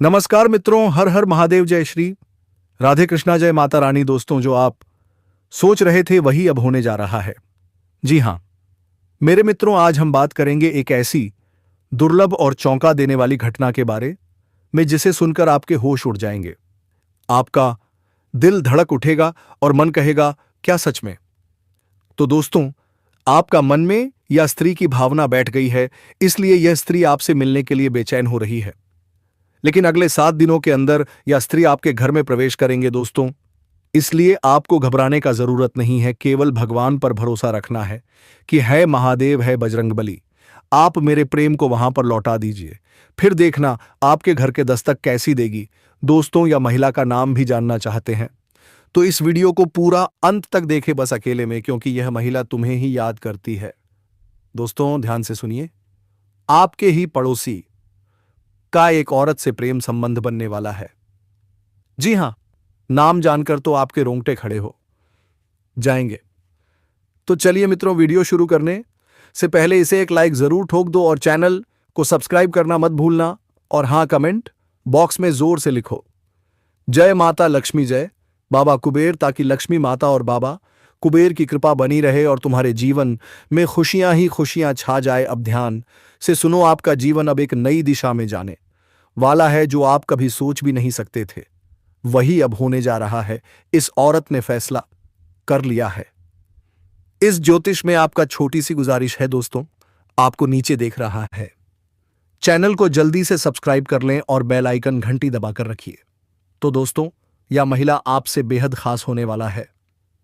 नमस्कार मित्रों, हर हर महादेव, जय श्री राधे कृष्णा, जय माता रानी। दोस्तों, जो आप सोच रहे थे वही अब होने जा रहा है। जी हां मेरे मित्रों, आज हम बात करेंगे एक ऐसी दुर्लभ और चौंका देने वाली घटना के बारे में जिसे सुनकर आपके होश उड़ जाएंगे। आपका दिल धड़क उठेगा और मन कहेगा, क्या सच में? तो दोस्तों, आपका मन में या स्त्री की भावना बैठ गई है, इसलिए यह स्त्री आपसे मिलने के लिए बेचैन हो रही है। लेकिन अगले 7 दिनों के अंदर यह स्त्री आपके घर में प्रवेश करेंगे दोस्तों। इसलिए आपको घबराने का जरूरत नहीं है, केवल भगवान पर भरोसा रखना है कि है महादेव, है बजरंगबली। आप मेरे प्रेम को वहां पर लौटा दीजिए, फिर देखना आपके घर के दस्तक कैसी देगी। दोस्तों, या महिला का नाम भी जानना चाहते हैं तो इस वीडियो को पूरा अंत तक देखें, बस अकेले में, क्योंकि यह महिला तुम्हें ही याद करती है। दोस्तों, ध्यान से सुनिए। आपके ही पड़ोसी का एक औरत से प्रेम संबंध बनने वाला है। जी हां, नाम जानकर तो आपके रोंगटे खड़े हो जाएंगे। तो चलिए मित्रों, वीडियो शुरू करने से पहले इसे एक लाइक जरूर ठोक दो और चैनल को सब्सक्राइब करना मत भूलना। और हां, कमेंट बॉक्स में जोर से लिखो, जय माता लक्ष्मी, जय बाबा कुबेर, ताकि लक्ष्मी माता और बाबा कुबेर की कृपा बनी रहे और तुम्हारे जीवन में खुशियां ही खुशियां छा जाए। अब ध्यान से सुनो, आपका जीवन अब एक नई दिशा में जाने वाला है। जो आप कभी सोच भी नहीं सकते थे वही अब होने जा रहा है। इस औरत ने फैसला कर लिया है। इस ज्योतिष में आपका छोटी सी गुजारिश है दोस्तों, आपको नीचे देख रहा है, चैनल को जल्दी से सब्सक्राइब कर लें और बेल आइकन घंटी दबाकर रखिए। तो दोस्तों, यह महिला आपसे बेहद खास होने वाला है,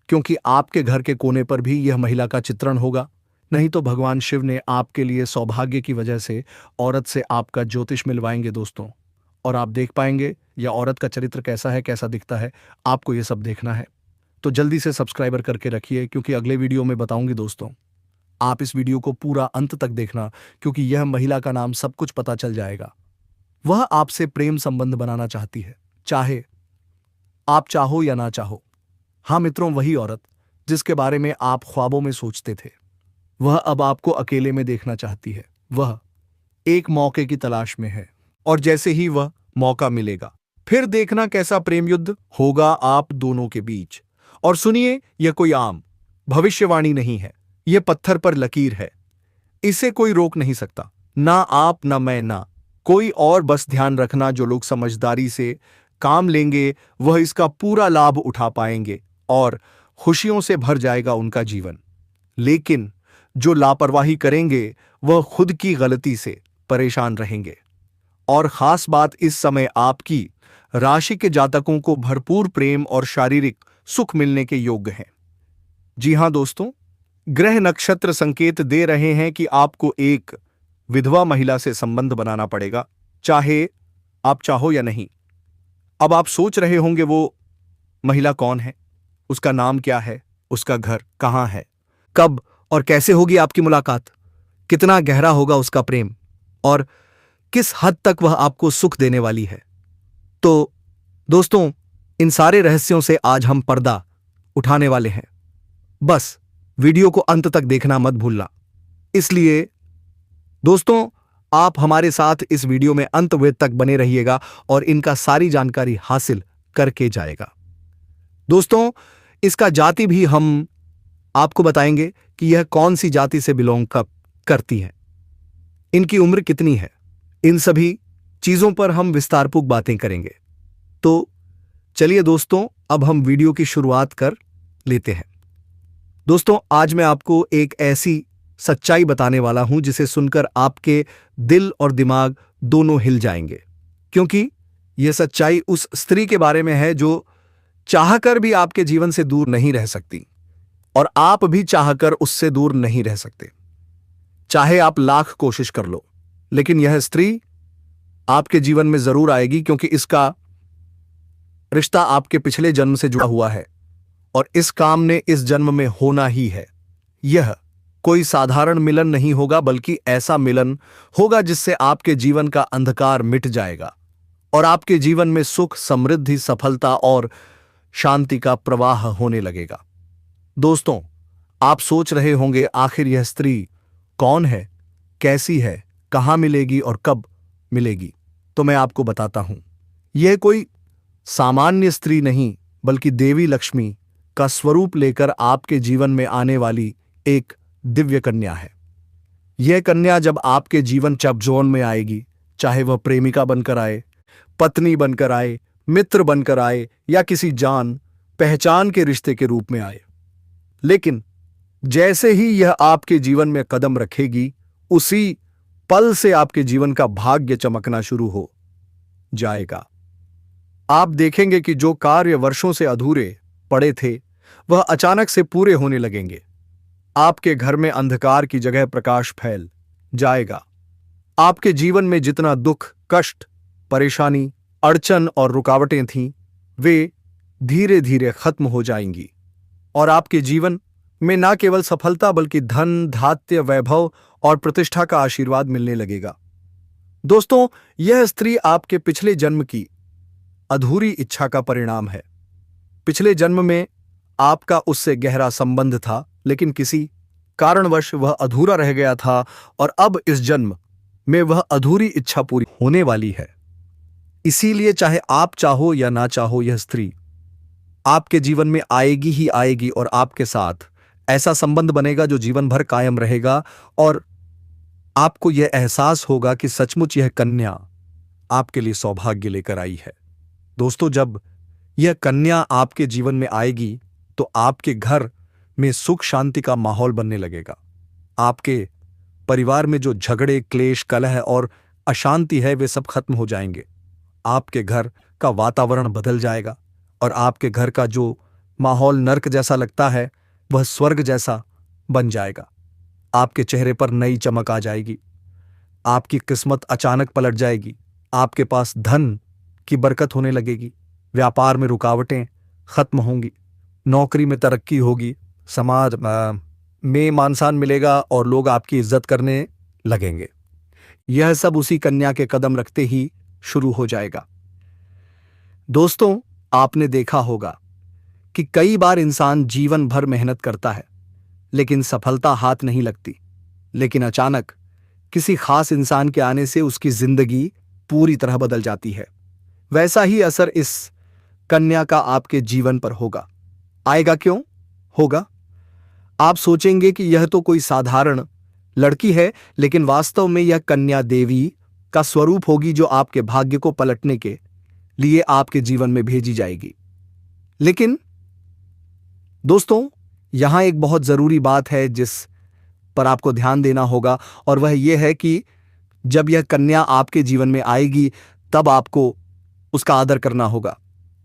क्योंकि आपके घर के कोने पर भी यह महिला का चित्रण होगा। नहीं तो भगवान शिव ने आपके लिए सौभाग्य की वजह से औरत से आपका ज्योतिष मिलवाएंगे दोस्तों, और आप देख पाएंगे यह औरत का चरित्र कैसा है, कैसा दिखता है। आपको यह सब देखना है तो जल्दी से सब्सक्राइबर करके रखिए, क्योंकि अगले वीडियो में बताऊंगी दोस्तों। आप इस वीडियो को पूरा अंत तक देखना, क्योंकि यह महिला का नाम सब कुछ पता चल जाएगा। वह आपसे प्रेम संबंध बनाना चाहती है, चाहे आप चाहो या ना चाहो। हाँ मित्रों, वही औरत जिसके बारे में आप ख्वाबों में सोचते थे, वह अब आपको अकेले में देखना चाहती है। वह एक मौके की तलाश में है, और जैसे ही वह मौका मिलेगा, फिर देखना कैसा प्रेम युद्ध होगा आप दोनों के बीच। और सुनिए, यह कोई आम भविष्यवाणी नहीं है, यह पत्थर पर लकीर है। इसे कोई रोक नहीं सकता, ना आप, ना मैं, ना कोई और। बस ध्यान रखना, जो लोग समझदारी से काम लेंगे वह इसका पूरा लाभ उठा पाएंगे और खुशियों से भर जाएगा उनका जीवन। लेकिन जो लापरवाही करेंगे वह खुद की गलती से परेशान रहेंगे। और खास बात, इस समय आपकी राशि के जातकों को भरपूर प्रेम और शारीरिक सुख मिलने के योग्य हैं। जी हां दोस्तों, ग्रह नक्षत्र संकेत दे रहे हैं कि आपको एक विधवा महिला से संबंध बनाना पड़ेगा, चाहे आप चाहो या नहीं। अब आप सोच रहे होंगे, वो महिला कौन है, उसका नाम क्या है, उसका घर कहां है, कब और कैसे होगी आपकी मुलाकात, कितना गहरा होगा उसका प्रेम, और किस हद तक वह आपको सुख देने वाली है। तो दोस्तों, इन सारे रहस्यों से आज हम पर्दा उठाने वाले हैं। बस वीडियो को अंत तक देखना मत भूलना। इसलिए दोस्तों, आप हमारे साथ इस वीडियो में अंत तक बने रहिएगा और इनका सारी जानकारी हासिल करके जाएगा। दोस्तों, इसका जाति भी हम आपको बताएंगे कि यह कौन सी जाति से बिलोंग करती है, इनकी उम्र कितनी है, इन सभी चीजों पर हम विस्तारपूर्वक बातें करेंगे। तो चलिए दोस्तों, अब हम वीडियो की शुरुआत कर लेते हैं। दोस्तों, आज मैं आपको एक ऐसी सच्चाई बताने वाला हूं जिसे सुनकर आपके दिल और दिमाग दोनों हिल जाएंगे, क्योंकि यह सच्चाई उस स्त्री के बारे में है जो चाहकर भी आपके जीवन से दूर नहीं रह सकती, और आप भी चाहकर उससे दूर नहीं रह सकते, चाहे आप लाख कोशिश कर लो। लेकिन यह स्त्री आपके जीवन में जरूर आएगी, क्योंकि इसका रिश्ता आपके पिछले जन्म से जुड़ा हुआ है और इस काम ने इस जन्म में होना ही है। यह कोई साधारण मिलन नहीं होगा, बल्कि ऐसा मिलन होगा जिससे आपके जीवन का अंधकार मिट जाएगा और आपके जीवन में सुख, समृद्धि, सफलता और शांति का प्रवाह होने लगेगा। दोस्तों, आप सोच रहे होंगे, आखिर यह स्त्री कौन है, कैसी है, कहां मिलेगी और कब मिलेगी? तो मैं आपको बताता हूं। यह कोई सामान्य स्त्री नहीं, बल्कि देवी लक्ष्मी का स्वरूप लेकर आपके जीवन में आने वाली एक दिव्य कन्या है। यह कन्या जब आपके जीवन चपजोन में आएगी, चाहे वह प्रेमिका बनकर आए, पत्नी बनकर आए, मित्र बनकर आए या किसी जान पहचान के रिश्ते के रूप में आए, लेकिन जैसे ही यह आपके जीवन में कदम रखेगी, उसी पल से आपके जीवन का भाग्य चमकना शुरू हो जाएगा। आप देखेंगे कि जो कार्य वर्षों से अधूरे पड़े थे, वह अचानक से पूरे होने लगेंगे। आपके घर में अंधकार की जगह प्रकाश फैल जाएगा। आपके जीवन में जितना दुख, कष्ट, परेशानी, अड़चन और रुकावटें थीं, वे धीरे धीरे खत्म हो जाएंगी और आपके जीवन में न केवल सफलता बल्कि धन, धात्य, वैभव और प्रतिष्ठा का आशीर्वाद मिलने लगेगा। दोस्तों, यह स्त्री आपके पिछले जन्म की अधूरी इच्छा का परिणाम है। पिछले जन्म में आपका उससे गहरा संबंध था, लेकिन किसी कारणवश वह अधूरा रह गया था और अब इस जन्म में वह अधूरी इच्छा पूरी होने वाली है। इसीलिए चाहे आप चाहो या ना चाहो, यह स्त्री आपके जीवन में आएगी ही आएगी और आपके साथ ऐसा संबंध बनेगा जो जीवन भर कायम रहेगा और आपको यह एहसास होगा कि सचमुच यह कन्या आपके लिए सौभाग्य लेकर आई है। दोस्तों, जब यह कन्या आपके जीवन में आएगी तो आपके घर में सुख शांति का माहौल बनने लगेगा। आपके परिवार में जो झगड़े, क्लेश, कलह और अशांति है, वे सब खत्म हो जाएंगे। आपके घर का वातावरण बदल जाएगा और आपके घर का जो माहौल नर्क जैसा लगता है, वह स्वर्ग जैसा बन जाएगा। आपके चेहरे पर नई चमक आ जाएगी। आपकी किस्मत अचानक पलट जाएगी। आपके पास धन की बरकत होने लगेगी। व्यापार में रुकावटें खत्म होंगी। नौकरी में तरक्की होगी। समाज में मान सम्मान मिलेगा और लोग आपकी इज्जत करने लगेंगे। यह सब उसी कन्या के कदम रखते ही शुरू हो जाएगा। दोस्तों, आपने देखा होगा कि कई बार इंसान जीवन भर मेहनत करता है, लेकिन सफलता हाथ नहीं लगती। लेकिन अचानक किसी खास इंसान के आने से उसकी जिंदगी पूरी तरह बदल जाती है। वैसा ही असर इस कन्या का आपके जीवन पर होगा। आएगा क्यों होगा? आप सोचेंगे कि यह तो कोई साधारण लड़की है, लेकिन वास्तव में यह कन्या देवी का स्वरूप होगी जो आपके भाग्य को पलटने के लिए आपके जीवन में भेजी जाएगी। लेकिन दोस्तों, यहां एक बहुत जरूरी बात है जिस पर आपको ध्यान देना होगा, और वह यह है कि जब यह कन्या आपके जीवन में आएगी, तब आपको उसका आदर करना होगा,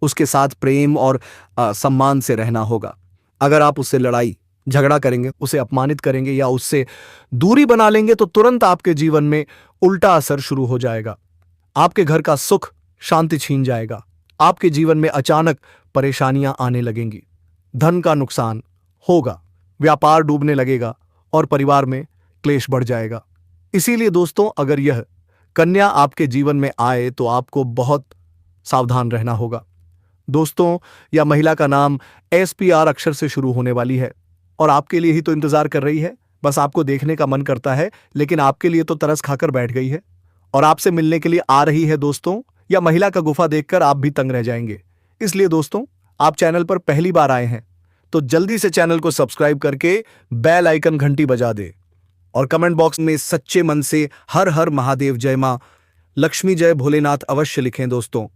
उसके साथ प्रेम और सम्मान से रहना होगा। अगर आप उससे लड़ाई झगड़ा करेंगे, उसे अपमानित करेंगे या उससे दूरी बना लेंगे, तो तुरंत आपके जीवन में उल्टा असर शुरू हो जाएगा। आपके घर का सुख शांति छीन जाएगा। आपके जीवन में अचानक परेशानियां आने लगेंगी। धन का नुकसान होगा, व्यापार डूबने लगेगा और परिवार में क्लेश बढ़ जाएगा। इसीलिए दोस्तों, अगर यह कन्या आपके जीवन में आए तो आपको बहुत सावधान रहना होगा। दोस्तों, यह महिला का नाम SPR अक्षर से शुरू होने वाली है और आपके लिए ही तो इंतजार कर रही है। बस आपको देखने का मन करता है, लेकिन आपके लिए तो तरस खाकर बैठ गई है और आपसे मिलने के लिए आ रही है। दोस्तों, यह महिला का गुफा देखकर आप भी तंग रह जाएंगे। इसलिए दोस्तों, आप चैनल पर पहली बार आए हैं तो जल्दी से चैनल को सब्सक्राइब करके बेल आइकन घंटी बजा दे और कमेंट बॉक्स में सच्चे मन से हर हर महादेव, जय मां लक्ष्मी, जय भोलेनाथ अवश्य लिखें दोस्तों।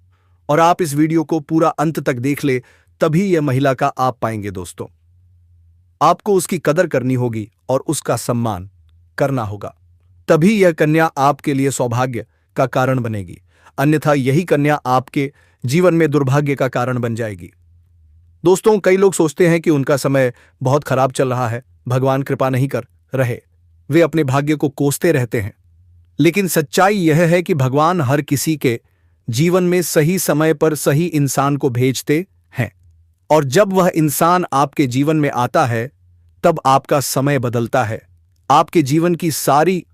और आप इस वीडियो को पूरा अंत तक देख ले, तभी यह महिला का आप पाएंगे। दोस्तों, आपको उसकी कदर करनी होगी और उसका सम्मान करना होगा, तभी यह कन्या आपके लिए सौभाग्य का कारण बनेगी। अन्यथा यही कन्या आपके जीवन में दुर्भाग्य का कारण बन जाएगी। दोस्तों, कई लोग सोचते हैं कि उनका समय बहुत खराब चल रहा है, भगवान कृपा नहीं कर रहे, वे अपने भाग्य को कोसते रहते हैं। लेकिन सच्चाई यह है कि भगवान हर किसी के जीवन में सही समय पर सही इंसान को भेजते हैं, और जब वह इंसान आपके जीवन में आता है, तब आपका समय बदलता है। आपके जीवन की सारी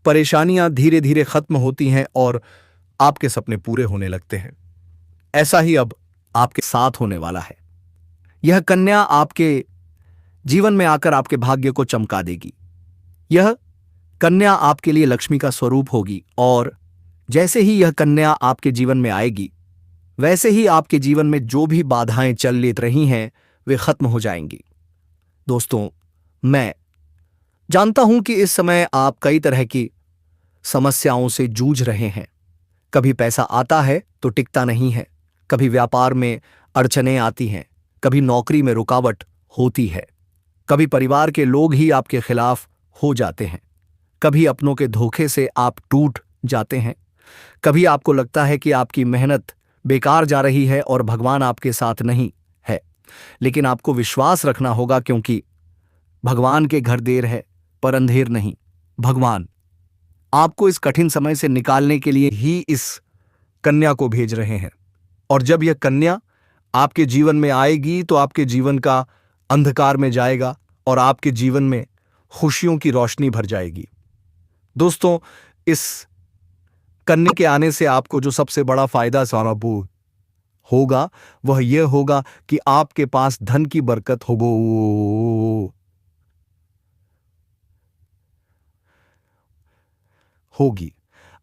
परेशानियां धीरे धीरे खत्म होती हैं और आपके सपने पूरे होने लगते हैं। ऐसा ही अब आपके साथ होने वाला है। यह कन्या आपके जीवन में आकर आपके भाग्य को चमका देगी। यह कन्या आपके लिए लक्ष्मी का स्वरूप होगी और जैसे ही यह कन्या आपके जीवन में आएगी, वैसे ही आपके जीवन में जो भी बाधाएं चल लेत रही हैं वे खत्म हो जाएंगी। दोस्तों, मैं जानता हूं कि इस समय आप कई तरह की समस्याओं से जूझ रहे हैं। कभी पैसा आता है तो टिकता नहीं है, कभी व्यापार में अड़चनें आती हैं, कभी नौकरी में रुकावट होती है, कभी परिवार के लोग ही आपके खिलाफ हो जाते हैं, कभी अपनों के धोखे से आप टूट जाते हैं, कभी आपको लगता है कि आपकी मेहनत बेकार जा रही है और भगवान आपके साथ नहीं है। लेकिन आपको विश्वास रखना होगा, क्योंकि भगवान के घर देर है पर अंधेर नहीं। भगवान आपको इस कठिन समय से निकालने के लिए ही इस कन्या को भेज रहे हैं। और जब यह कन्या आपके जीवन में आएगी तो आपके जीवन का अंधकार में जाएगा और आपके जीवन में खुशियों की रोशनी भर जाएगी। दोस्तों, इस कन्या के आने से आपको जो सबसे बड़ा फायदा स्वानुभूत होगा वह यह होगा कि आपके पास धन की बरकत होगी।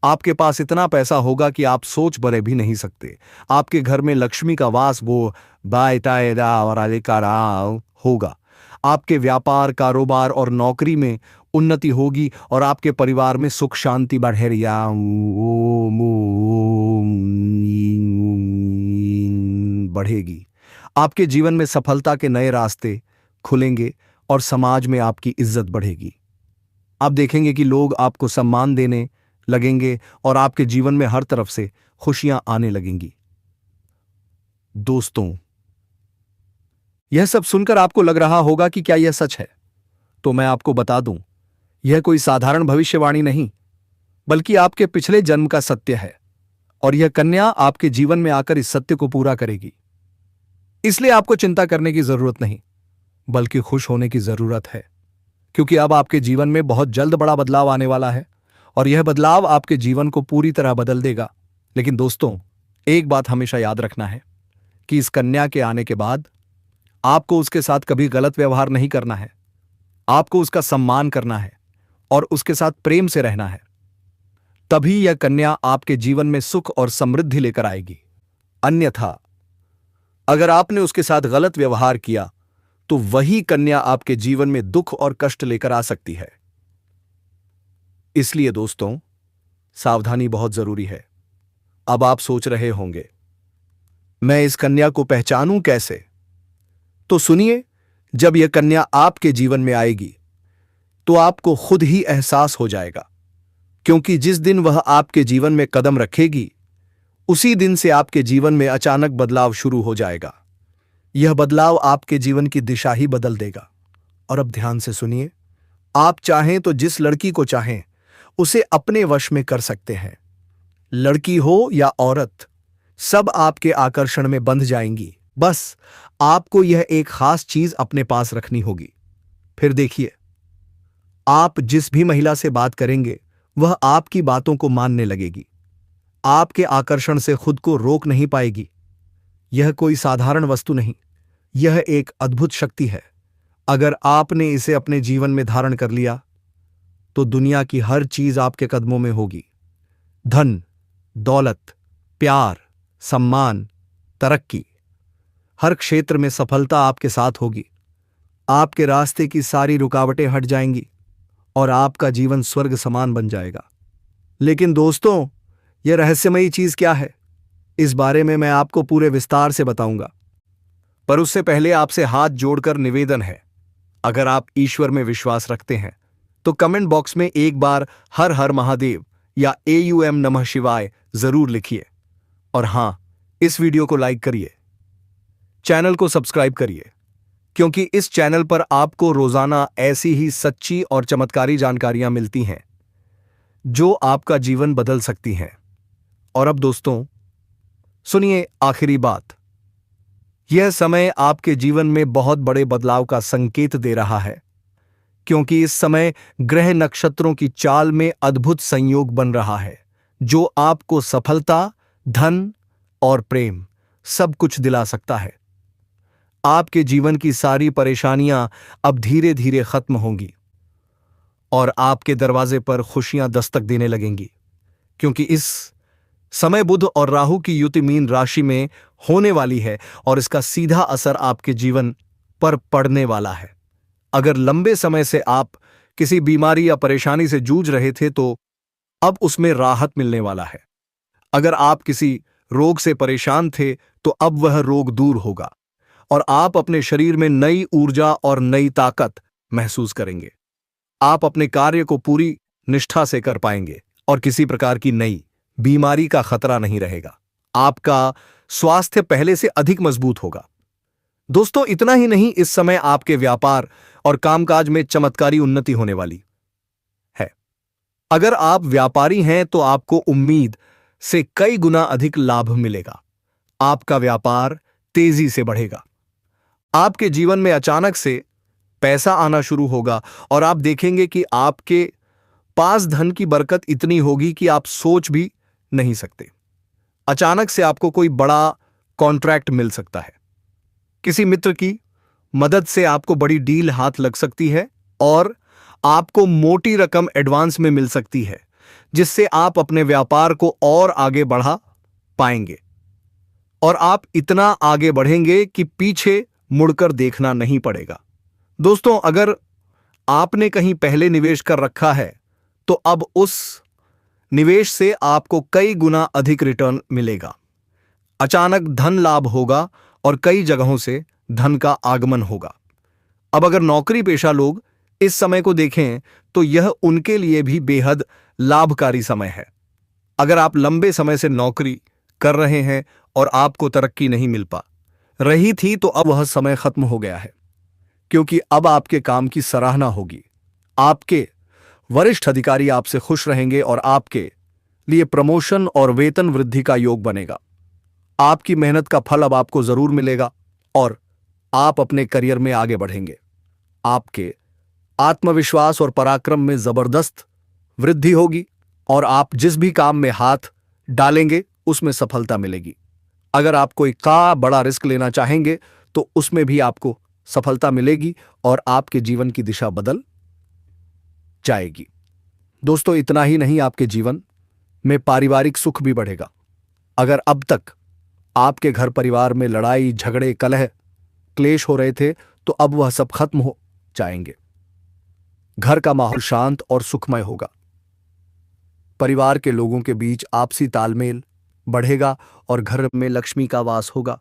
आपके पास इतना पैसा होगा कि आप सोच भरे भी नहीं सकते। आपके घर में लक्ष्मी का वास होगा। आपके व्यापार, कारोबार और नौकरी में उन्नति होगी और आपके परिवार में सुख शांति बढ़ेगी। आपके जीवन में सफलता के नए रास्ते खुलेंगे और समाज में आपकी इज्जत बढ़ेगी। आप देखेंगे कि लोग आपको सम्मान देने लगेंगे और आपके जीवन में हर तरफ से खुशियां आने लगेंगी। दोस्तों, यह सब सुनकर आपको लग रहा होगा कि क्या यह सच है? तो मैं आपको बता दूं, यह कोई साधारण भविष्यवाणी नहीं, बल्कि आपके पिछले जन्म का सत्य है। और यह कन्या आपके जीवन में आकर इस सत्य को पूरा करेगी। इसलिए आपको चिंता करने की जरूरत नहीं, बल्कि खुश होने की जरूरत है, क्योंकि अब आपके जीवन में बहुत जल्द बड़ा बदलाव आने वाला है और यह बदलाव आपके जीवन को पूरी तरह बदल देगा। लेकिन दोस्तों, एक बात हमेशा याद रखना है कि इस कन्या के आने के बाद आपको उसके साथ कभी गलत व्यवहार नहीं करना है। आपको उसका सम्मान करना है और उसके साथ प्रेम से रहना है। तभी यह कन्या आपके जीवन में सुख और समृद्धि लेकर आएगी। अन्यथा अगर आपने उसके साथ गलत व्यवहार किया तो वही कन्या आपके जीवन में दुख और कष्ट लेकर आ सकती है। इसलिए दोस्तों, सावधानी बहुत जरूरी है। अब आप सोच रहे होंगे, मैं इस कन्या को पहचानूं कैसे? तो सुनिए, जब यह कन्या आपके जीवन में आएगी तो आपको खुद ही एहसास हो जाएगा, क्योंकि जिस दिन वह आपके जीवन में कदम रखेगी उसी दिन से आपके जीवन में अचानक बदलाव शुरू हो जाएगा। यह बदलाव आपके जीवन की दिशा ही बदल देगा। और अब ध्यान से सुनिए, आप चाहें तो जिस लड़की को चाहें उसे अपने वश में कर सकते हैं। लड़की हो या औरत, सब आपके आकर्षण में बंध जाएंगी। बस आपको यह एक खास चीज अपने पास रखनी होगी। फिर देखिए, आप जिस भी महिला से बात करेंगे वह आपकी बातों को मानने लगेगी। आपके आकर्षण से खुद को रोक नहीं पाएगी। यह कोई साधारण वस्तु नहीं, यह एक अद्भुत शक्ति है। अगर आपने इसे अपने जीवन में धारण कर लिया तो दुनिया की हर चीज आपके कदमों में होगी। धन, दौलत, प्यार, सम्मान, तरक्की, हर क्षेत्र में सफलता आपके साथ होगी। आपके रास्ते की सारी रुकावटें हट जाएंगी और आपका जीवन स्वर्ग समान बन जाएगा। लेकिन दोस्तों, यह रहस्यमयी चीज क्या है? इस बारे में मैं आपको पूरे विस्तार से बताऊंगा, पर उससे पहले आपसे हाथ जोड़कर निवेदन है, अगर आप ईश्वर में विश्वास रखते हैं तो कमेंट बॉक्स में एक बार हर हर महादेव या AUM नमः शिवाय जरूर लिखिए। और हां, इस वीडियो को लाइक करिए, चैनल को सब्सक्राइब करिए, क्योंकि इस चैनल पर आपको रोजाना ऐसी ही सच्ची और चमत्कारी जानकारियां मिलती हैं जो आपका जीवन बदल सकती हैं। और अब दोस्तों सुनिए आखिरी बात। यह समय आपके जीवन में बहुत बड़े बदलाव का संकेत दे रहा है, क्योंकि इस समय ग्रह नक्षत्रों की चाल में अद्भुत संयोग बन रहा है जो आपको सफलता, धन और प्रेम सब कुछ दिला सकता है। आपके जीवन की सारी परेशानियां अब धीरे धीरे खत्म होंगी और आपके दरवाजे पर खुशियां दस्तक देने लगेंगी, क्योंकि इस समय बुध और राहु की युति मीन राशि में होने वाली है और इसका सीधा असर आपके जीवन पर पड़ने वाला है। अगर लंबे समय से आप किसी बीमारी या परेशानी से जूझ रहे थे तो अब उसमें राहत मिलने वाला है। अगर आप किसी रोग से परेशान थे तो अब वह रोग दूर होगा और आप अपने शरीर में नई ऊर्जा और नई ताकत महसूस करेंगे। आप अपने कार्य को पूरी निष्ठा से कर पाएंगे और किसी प्रकार की नई बीमारी का खतरा नहीं रहेगा। आपका स्वास्थ्य पहले से अधिक मजबूत होगा। दोस्तों, इतना ही नहीं, इस समय आपके व्यापार और कामकाज में चमत्कारी उन्नति होने वाली है। अगर आप व्यापारी हैं तो आपको उम्मीद से कई गुना अधिक लाभ मिलेगा। आपका व्यापार तेजी से बढ़ेगा। आपके जीवन में अचानक से पैसा आना शुरू होगा और आप देखेंगे कि आपके पास धन की बरकत इतनी होगी कि आप सोच भी नहीं सकते। अचानक से आपको कोई बड़ा कॉन्ट्रैक्ट मिल सकता है। किसी मित्र की मदद से आपको बड़ी डील हाथ लग सकती है और आपको मोटी रकम एडवांस में मिल सकती है, जिससे आप अपने व्यापार को और आगे बढ़ा पाएंगे और आप इतना आगे बढ़ेंगे कि पीछे मुड़कर देखना नहीं पड़ेगा। दोस्तों, अगर आपने कहीं पहले निवेश कर रखा है तो अब उस निवेश से आपको कई गुना अधिक रिटर्न मिलेगा। अचानक धन लाभ होगा और कई जगहों से धन का आगमन होगा। अब अगर नौकरी पेशा लोग इस समय को देखें तो यह उनके लिए भी बेहद लाभकारी समय है। अगर आप लंबे समय से नौकरी कर रहे हैं और आपको तरक्की नहीं मिल पा रही थी तो अब वह समय खत्म हो गया है, क्योंकि अब आपके काम की सराहना होगी। आपके वरिष्ठ अधिकारी आपसे खुश रहेंगे और आपके लिए प्रमोशन और वेतन वृद्धि का योग बनेगा। आपकी मेहनत का फल अब आपको जरूर मिलेगा और आप अपने करियर में आगे बढ़ेंगे। आपके आत्मविश्वास और पराक्रम में जबरदस्त वृद्धि होगी और आप जिस भी काम में हाथ डालेंगे उसमें सफलता मिलेगी। अगर आप कोई बड़ा रिस्क लेना चाहेंगे तो उसमें भी आपको सफलता मिलेगी और आपके जीवन की दिशा बदल जाएगी। दोस्तों, इतना ही नहीं, आपके जीवन में पारिवारिक सुख भी बढ़ेगा। अगर अब तक आपके घर परिवार में लड़ाई झगड़े कलह क्लेश हो रहे थे तो अब वह सब खत्म हो जाएंगे। घर का माहौल शांत और सुखमय होगा। परिवार के लोगों के बीच आपसी तालमेल बढ़ेगा और घर में लक्ष्मी का वास होगा।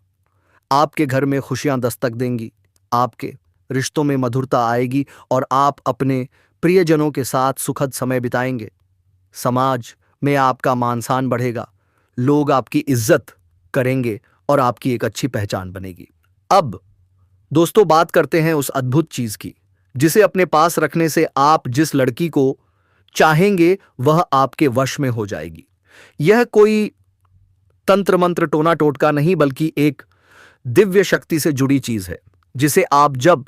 आपके घर में खुशियां दस्तक देंगी। आपके रिश्तों में मधुरता आएगी और आप अपने प्रियजनों के साथ सुखद समय बिताएंगे। समाज में आपका मान सम्मान बढ़ेगा। लोग आपकी इज्जत करेंगे और आपकी एक अच्छी पहचान बनेगी। अब दोस्तों, बात करते हैं उस अद्भुत चीज की जिसे अपने पास रखने से आप जिस लड़की को चाहेंगे वह आपके वश में हो जाएगी। यह कोई तंत्र मंत्र टोना टोटका नहीं, बल्कि एक दिव्य शक्ति से जुड़ी चीज है जिसे आप जब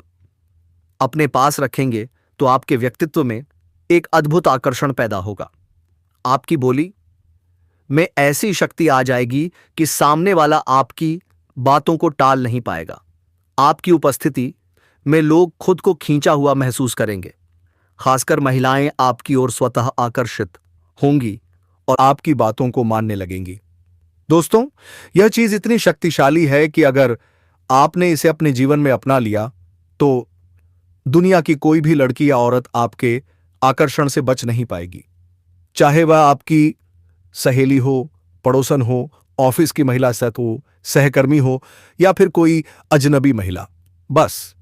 अपने पास रखेंगे तो आपके व्यक्तित्व में एक अद्भुत आकर्षण पैदा होगा। आपकी बोली में ऐसी शक्ति आ जाएगी कि सामने वाला आपकी बातों को टाल नहीं पाएगा। आपकी उपस्थिति में लोग खुद को खींचा हुआ महसूस करेंगे। खासकर महिलाएं आपकी ओर स्वतः आकर्षित होंगी और आपकी बातों को मानने लगेंगी। दोस्तों, यह चीज इतनी शक्तिशाली है कि अगर आपने इसे अपने जीवन में अपना लिया तो दुनिया की कोई भी लड़की या औरत आपके आकर्षण से बच नहीं पाएगी। चाहे वह आपकी सहेली हो, पड़ोसन हो, ऑफिस की महिला साथ हो, सहकर्मी हो या फिर कोई अजनबी महिला। बस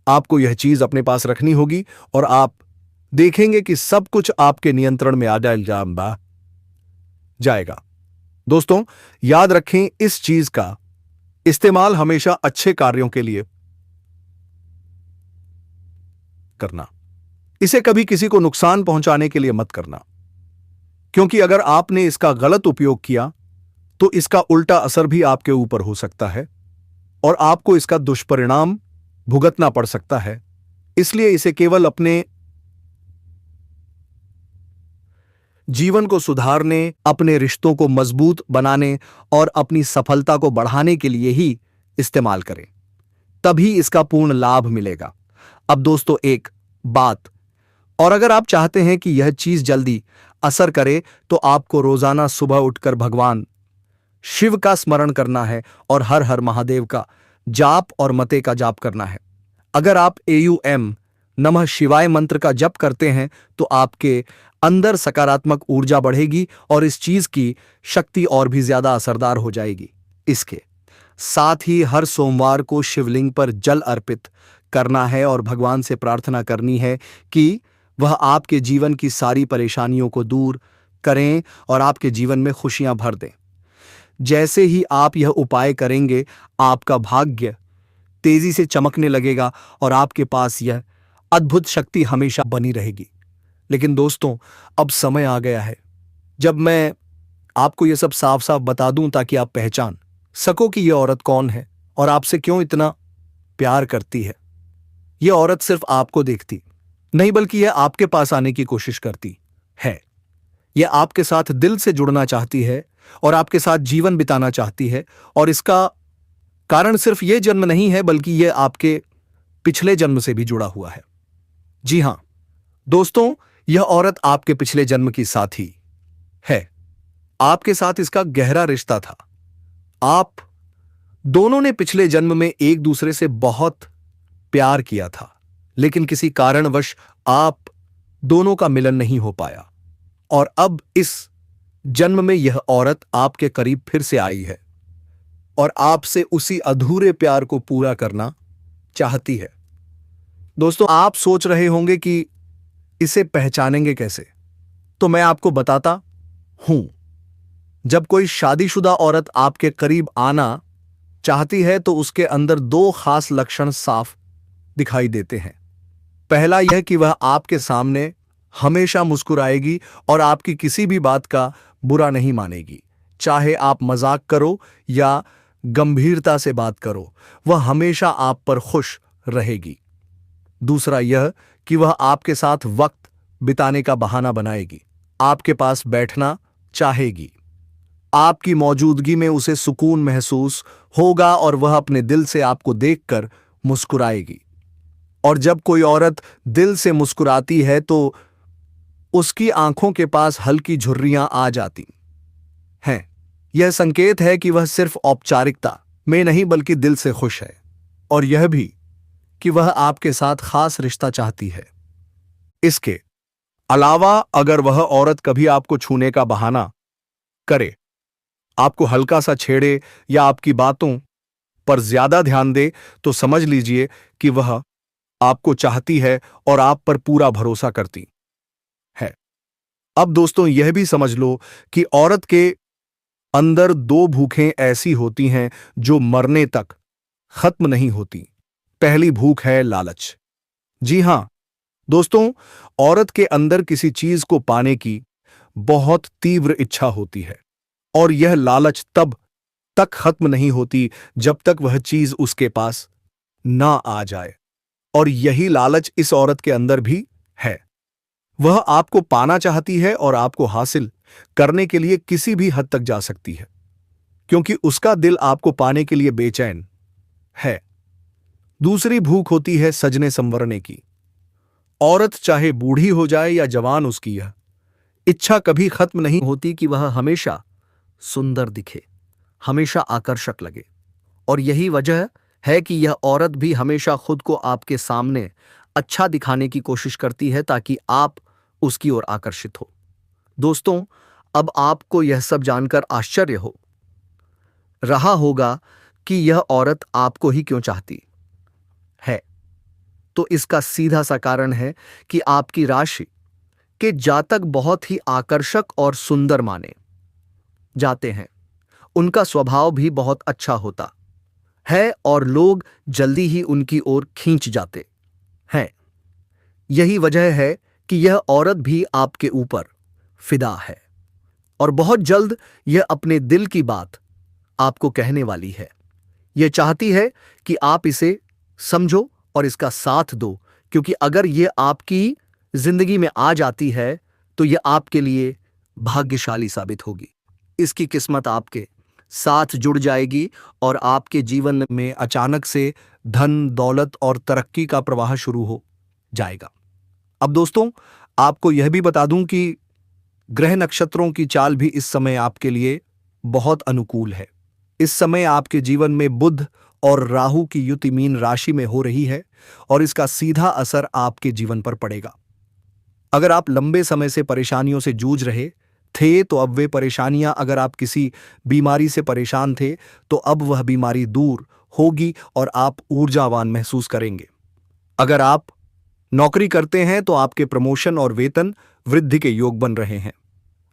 आपको यह चीज अपने पास रखनी होगी और आप देखेंगे कि सब कुछ आपके नियंत्रण में आ जाएगा। दोस्तों, याद रखें, इस चीज का इस्तेमाल हमेशा अच्छे कार्यों के लिए करना। इसे कभी किसी को नुकसान पहुंचाने के लिए मत करना, क्योंकि अगर आपने इसका गलत उपयोग किया तो इसका उल्टा असर भी आपके ऊपर हो सकता है और आपको इसका दुष्परिणाम भुगतना पड़ सकता है। इसलिए इसे केवल अपने जीवन को सुधारने, अपने रिश्तों को मजबूत बनाने और अपनी सफलता को बढ़ाने के लिए ही इस्तेमाल करें, तभी इसका पूर्ण लाभ मिलेगा। अब दोस्तों, एक बात और, अगर आप चाहते हैं कि यह चीज जल्दी असर करे तो आपको रोजाना सुबह उठकर भगवान शिव का स्मरण करना है और हर हर महादेव का जाप और मते का जाप करना है। अगर आप AUM नमः शिवाय मंत्र का जप करते हैं तो आपके अंदर सकारात्मक ऊर्जा बढ़ेगी और इस चीज की शक्ति और भी ज्यादा असरदार हो जाएगी। इसके साथ ही हर सोमवार को शिवलिंग पर जल अर्पित करना है और भगवान से प्रार्थना करनी है कि वह आपके जीवन की सारी परेशानियों को दूर करें और आपके जीवन में खुशियां भर दें। जैसे ही आप यह उपाय करेंगे, आपका भाग्य तेजी से चमकने लगेगा और आपके पास यह अद्भुत शक्ति हमेशा बनी रहेगी। लेकिन दोस्तों, अब समय आ गया है जब मैं आपको यह सब साफ साफ बता दूं ताकि आप पहचान सको कि यह औरत कौन है और आपसे क्यों इतना प्यार करती है। यह औरत सिर्फ आपको देखती नहीं, बल्कि यह आपके पास आने की कोशिश करती है। यह आपके साथ दिल से जुड़ना चाहती है और आपके साथ जीवन बिताना चाहती है। और इसका कारण सिर्फ यह जन्म नहीं है, बल्कि यह आपके पिछले जन्म से भी जुड़ा हुआ है। जी हां दोस्तों, यह औरत आपके पिछले जन्म की साथी है। आपके साथ इसका गहरा रिश्ता था। आप दोनों ने पिछले जन्म में एक दूसरे से बहुत प्यार किया था, लेकिन किसी कारणवश आप दोनों का मिलन नहीं हो पाया और अब इस जन्म में यह औरत आपके करीब फिर से आई है और आपसे उसी अधूरे प्यार को पूरा करना चाहती है। दोस्तों, आप सोच रहे होंगे कि इसे पहचानेंगे कैसे, तो मैं आपको बताता हूं। जब कोई शादीशुदा औरत आपके करीब आना चाहती है तो उसके अंदर दो खास लक्षण साफ दिखाई देते हैं। पहला यह कि वह आपके सामने हमेशा मुस्कुराएगी और आपकी किसी भी बात का बुरा नहीं मानेगी। चाहे आप मजाक करो या गंभीरता से बात करो, वह हमेशा आप पर खुश रहेगी। दूसरा यह कि वह आपके साथ वक्त बिताने का बहाना बनाएगी, आपके पास बैठना चाहेगी। आपकी मौजूदगी में उसे सुकून महसूस होगा और वह अपने दिल से आपको देखकर मुस्कुराएगी। और जब कोई औरत दिल से मुस्कुराती है तो उसकी आंखों के पास हल्की झुर्रियां आ जाती हैं। यह संकेत है कि वह सिर्फ औपचारिकता में नहीं बल्कि दिल से खुश है, और यह भी कि वह आपके साथ खास रिश्ता चाहती है। इसके अलावा अगर वह औरत कभी आपको छूने का बहाना करे, आपको हल्का सा छेड़े या आपकी बातों पर ज्यादा ध्यान दे, तो समझ लीजिए कि वह आपको चाहती है और आप पर पूरा भरोसा करती है। अब दोस्तों, यह भी समझ लो कि औरत के अंदर दो भूखें ऐसी होती हैं जो मरने तक खत्म नहीं होती। पहली भूख है लालच। जी हां दोस्तों, औरत के अंदर किसी चीज को पाने की बहुत तीव्र इच्छा होती है और यह लालच तब तक खत्म नहीं होती जब तक वह चीज उसके पास ना आ जाए। और यही लालच इस औरत के अंदर भी है। वह आपको पाना चाहती है और आपको हासिल करने के लिए किसी भी हद तक जा सकती है, क्योंकि उसका दिल आपको पाने के लिए बेचैन है। दूसरी भूख होती है सजने संवरने की। औरत चाहे बूढ़ी हो जाए या जवान, उसकी यह इच्छा कभी खत्म नहीं होती कि वह हमेशा सुंदर दिखे, हमेशा आकर्षक लगे। और यही वजह है कि यह औरत भी हमेशा खुद को आपके सामने अच्छा दिखाने की कोशिश करती है ताकि आप उसकी ओर आकर्षित हो। दोस्तों, अब आपको यह सब जानकर आश्चर्य हो रहा होगा कि यह औरत आपको ही क्यों चाहती है। तो इसका सीधा सा कारण है कि आपकी राशि के जातक बहुत ही आकर्षक और सुंदर माने जाते हैं। उनका स्वभाव भी बहुत अच्छा होता है और लोग जल्दी ही उनकी ओर खींच जाते हैं। यही वजह है कि यह औरत भी आपके ऊपर फिदा है और बहुत जल्द यह अपने दिल की बात आपको कहने वाली है। यह चाहती है कि आप इसे समझो और इसका साथ दो, क्योंकि अगर यह आपकी जिंदगी में आ जाती है तो यह आपके लिए भाग्यशाली साबित होगी। इसकी किस्मत आपके साथ जुड़ जाएगी और आपके जीवन में अचानक से धन, दौलत और तरक्की का प्रवाह शुरू हो जाएगा। अब दोस्तों, आपको यह भी बता दूं कि ग्रह नक्षत्रों की चाल भी इस समय आपके लिए बहुत अनुकूल है। इस समय आपके जीवन में बुध और राहु की युति मीन राशि में हो रही है और इसका सीधा असर आपके जीवन पर पड़ेगा। अगर आप लंबे समय से परेशानियों से जूझ रहे थे तो अब वे परेशानियां, अगर आप किसी बीमारी से परेशान थे तो अब वह बीमारी दूर होगी और आप ऊर्जावान महसूस करेंगे। अगर आप नौकरी करते हैं तो आपके प्रमोशन और वेतन वृद्धि के योग बन रहे हैं।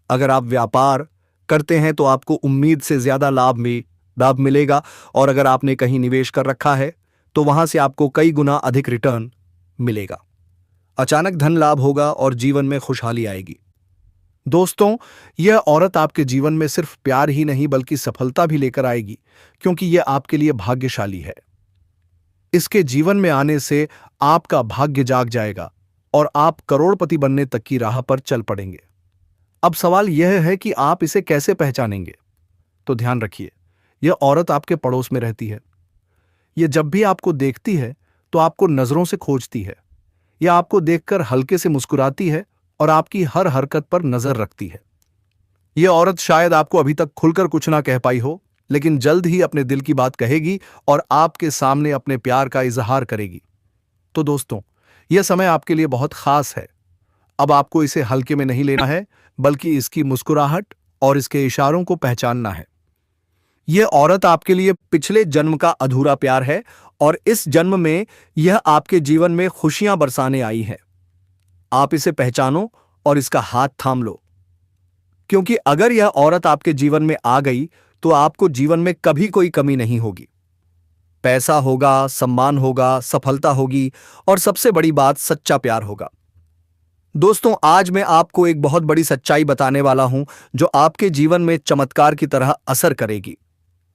अगर आप व्यापार करते हैं तो आपको उम्मीद से ज्यादा लाभ मिलेगा और अगर आपने कहीं निवेश कर रखा है तो वहां से आपको कई गुना अधिक रिटर्न मिलेगा। अचानक धन लाभ होगा और जीवन में खुशहाली आएगी। दोस्तों, यह औरत आपके जीवन में सिर्फ प्यार ही नहीं बल्कि सफलता भी लेकर आएगी, क्योंकि यह आपके लिए भाग्यशाली है। इसके जीवन में आने से आपका भाग्य जाग जाएगा और आप करोड़पति बनने तक की राह पर चल पड़ेंगे। अब सवाल यह है कि आप इसे कैसे पहचानेंगे? तो ध्यान रखिए, यह औरत आपके पड़ोस में रहती है। यह जब भी आपको देखती है तो आपको नजरों से खोजती है। यह आपको देखकर हल्के से मुस्कुराती है और आपकी हर हरकत पर नजर रखती है। यह औरत शायद आपको अभी तक खुलकर कुछ ना कह पाई हो, लेकिन जल्द ही अपने दिल की बात कहेगी और आपके सामने अपने प्यार का इजहार करेगी। तो दोस्तों, यह समय आपके लिए बहुत खास है। अब आपको इसे हल्के में नहीं लेना है, बल्कि इसकी मुस्कुराहट और इसके इशारों को पहचानना है। यह औरत आपके लिए पिछले जन्म का अधूरा प्यार है और इस जन्म में यह आपके जीवन में खुशियां बरसाने आई है। आप इसे पहचानो और इसका हाथ थाम लो, क्योंकि अगर यह औरत आपके जीवन में आ गई तो आपको जीवन में कभी कोई कमी नहीं होगी। पैसा होगा, सम्मान होगा, सफलता होगी और सबसे बड़ी बात, सच्चा प्यार होगा। दोस्तों, आज मैं आपको एक बहुत बड़ी सच्चाई बताने वाला हूं जो आपके जीवन में चमत्कार की तरह असर करेगी,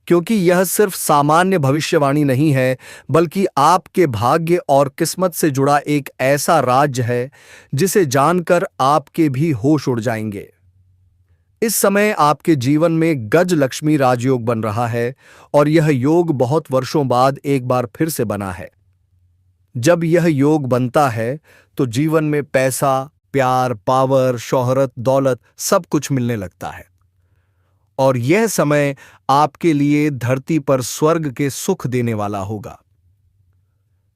क्योंकि यह सिर्फ सामान्य भविष्यवाणी नहीं है, बल्कि आपके भाग्य और किस्मत से जुड़ा एक ऐसा राज है जिसे जानकर आपके भी होश उड़ जाएंगे। इस समय आपके जीवन में गज लक्ष्मी राजयोग बन रहा है और यह योग बहुत वर्षों बाद एक बार फिर से बना है। जब यह योग बनता है तो जीवन में पैसा, प्यार, पावर, शोहरत, दौलत सब कुछ मिलने लगता है और यह समय आपके लिए धरती पर स्वर्ग के सुख देने वाला होगा,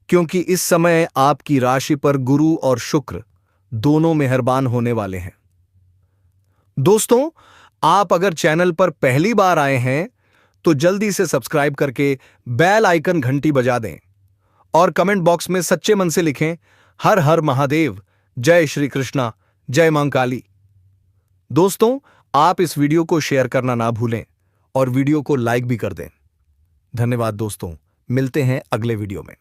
क्योंकि इस समय आपकी राशि पर गुरु और शुक्र दोनों मेहरबान होने वाले हैं। दोस्तों, आप अगर चैनल पर पहली बार आए हैं तो जल्दी से सब्सक्राइब करके बेल आइकन घंटी बजा दें और कमेंट बॉक्स में सच्चे मन से लिखें, हर हर महादेव, जय श्री कृष्णा, जय मां काली। दोस्तों, आप इस वीडियो को शेयर करना ना भूलें और वीडियो को लाइक भी कर दें। धन्यवाद दोस्तों, मिलते हैं अगले वीडियो में।